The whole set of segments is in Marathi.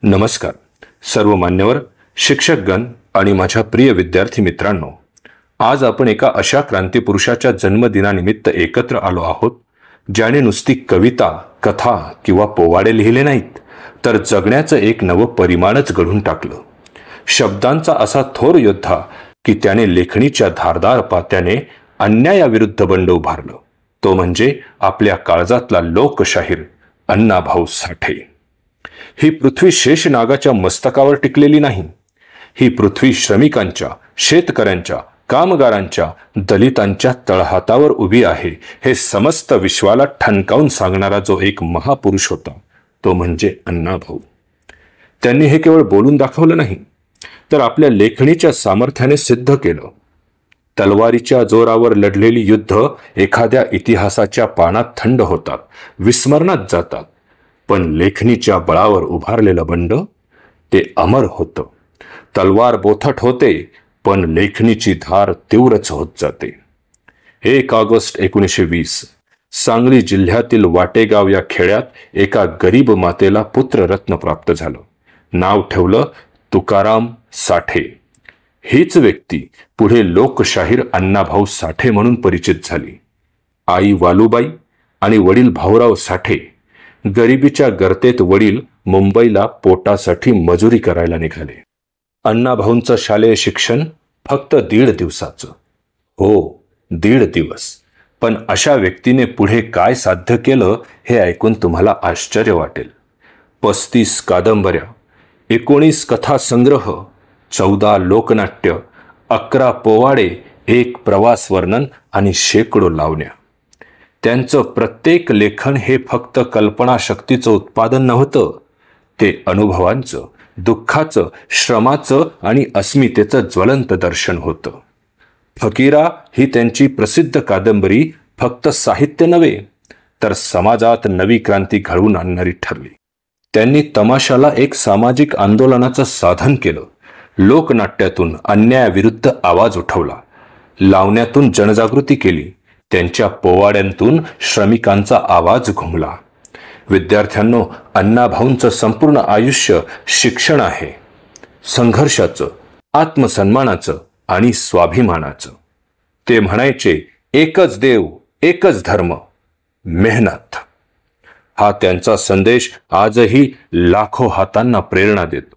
नमस्कार सर्व मान्यवर शिक्षकगण आणि माझ्या प्रिय विद्यार्थी मित्रांनो, आज आपण एका अशा क्रांतिपुरुषाच्या जन्मदिनानिमित्त एकत्र आलो आहोत ज्याने नुसती कविता, कथा किंवा पोवाडे लिहिले नाहीत, तर जगण्याचं एक नवं परिमाणच घडून टाकलं. शब्दांचा असा थोर योद्धा की त्याने लेखणीच्या धारदार पात्याने अन्यायाविरुद्ध बंड उभारलं. तो म्हणजे आपल्या काळजातला लोकशाहीर अण्णाभाऊ साठे. ही पृथ्वी शेषनागाच्या मस्तकावर टिकलेली नाही. ही पृथ्वी श्रमिकांच्या, शेतकऱ्यांच्या, कामगारांच्या, दलितांच्या तळहातावर उभी आहे हे समस्त विश्वाला ठणकावून सांगणारा जो एक महापुरुष होता तो म्हणजे अण्णाभाऊ. त्यांनी हे केवळ बोलून दाखवलं नाही, तर आपल्या लेखणीच्या सामर्थ्याने सिद्ध केलं. तलवारीच्या जोरावर लढलेली युद्ध एखाद्या इतिहासाच्या पानात थंड होतात, विस्मरणात जातात, पण लेखणीच्या बळावर उभारलेलं बंड ते अमर होतं. तलवार बोथट होते, पण लेखणीची धार तीव्रच होत जाते. 1 ऑगस्ट 1920 सांगली जिल्ह्यातील वाटेगाव या खेड्यात एका गरीब मातेला पुत्ररत्न प्राप्त झालं. नाव ठेवलं तुकाराम साठे. हीच व्यक्ती पुढे लोकशाहीर अण्णाभाऊ साठे म्हणून परिचित झाली. आई वालुबाई आणि वडील भाऊराव साठे. गरिबीच्या गर्तेत वडील मुंबईला पोटासाठी मजुरी करायला निघाले. अण्णाभाऊंचं शालेय शिक्षण फक्त 1.5 दिवसाचं. हो, 1.5 दिवस. पण अशा व्यक्तीने पुढे काय साध्य केलं हे ऐकून तुम्हाला आश्चर्य वाटेल. 35 कादंबऱ्या, 19 कथासंग्रह, 14 लोकनाट्य, 11 पोवाडे, 1 प्रवास वर्णन आणि शेकडो लावण्या. त्यांचं प्रत्येक लेखन हे फक्त कल्पनाशक्तीचं उत्पादन नव्हतं, ते अनुभवांचं, दुःखाचं, श्रमाचं आणि अस्मितेचं ज्वलंत दर्शन होतं. फकीरा ही त्यांची प्रसिद्ध कादंबरी फक्त साहित्य नव्हे, तर समाजात नवी क्रांती घडवून आणणारी ठरली. त्यांनी तमाशाला एक सामाजिक आंदोलनाचं साधन केलं. लोकनाट्यातून अन्यायाविरुद्ध आवाज उठवला, लावण्यातून जनजागृती केली, त्यांच्या पोवाड्यांतून श्रमिकांचा आवाज घुमला. विद्यार्थ्यांनो, अण्णाभाऊंचं संपूर्ण आयुष्य शिक्षण आहे. संघर्षाचं, आत्मसन्मानाचं आणि स्वाभिमानाचं. ते म्हणायचे, एकच देव, एकच धर्म, मेहनत. हा त्यांचा संदेश आजही लाखो हातांना प्रेरणा देतो.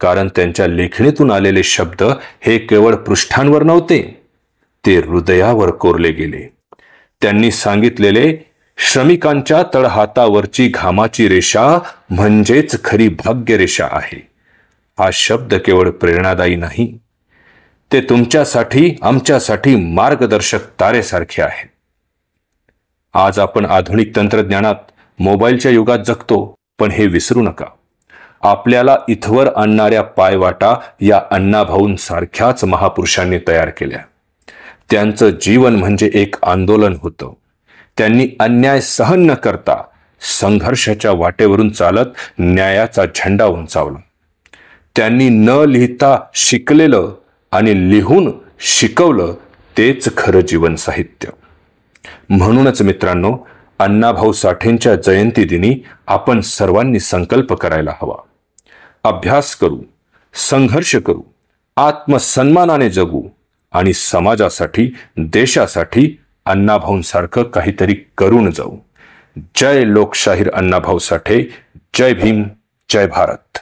कारण त्यांच्या लेखणीतून आलेले शब्द हे केवळ पृष्ठांवर नव्हते, ते हृदयावर कोरले गेले. त्यांनी सांगितलेले, श्रमिकांच्या तळहातावरची घामाची रेषा म्हणजेच खरी भाग्यरेषा आहे. हा शब्द केवळ प्रेरणादायी नाही, ते तुमच्यासाठी, आमच्यासाठी मार्गदर्शक तारेसारखे आहे. आज आपण आधुनिक तंत्रज्ञानात, मोबाईलच्या युगात जगतो, पण हे विसरू नका, आपल्याला इथवर आणणाऱ्या पायवाटा या अण्णाभाऊंसारख्याच महापुरुषांनी तयार केल्या. त्यांचं जीवन म्हणजे एक आंदोलन होतं. त्यांनी अन्याय सहन न करता संघर्षाच्या वाटेवरून चालत न्यायाचा झेंडा उंचावला. त्यांनी न लिहिता शिकलेलं आणि लिहून शिकवलं तेच खरं जीवन साहित्य. म्हणूनच मित्रांनो, अण्णाभाऊ साठेंच्या जयंती दिनी आपण सर्वांनी संकल्प करायला हवा. अभ्यास करू, संघर्ष करू, आत्मसन्मानाने जगू आणि समाजासाठी, देशासाठी अण्णाभाऊंसारखं काहीतरी करून जाऊ. जय लोकशाहीर अण्णाभाऊ साठे. जय भीम, जय भारत.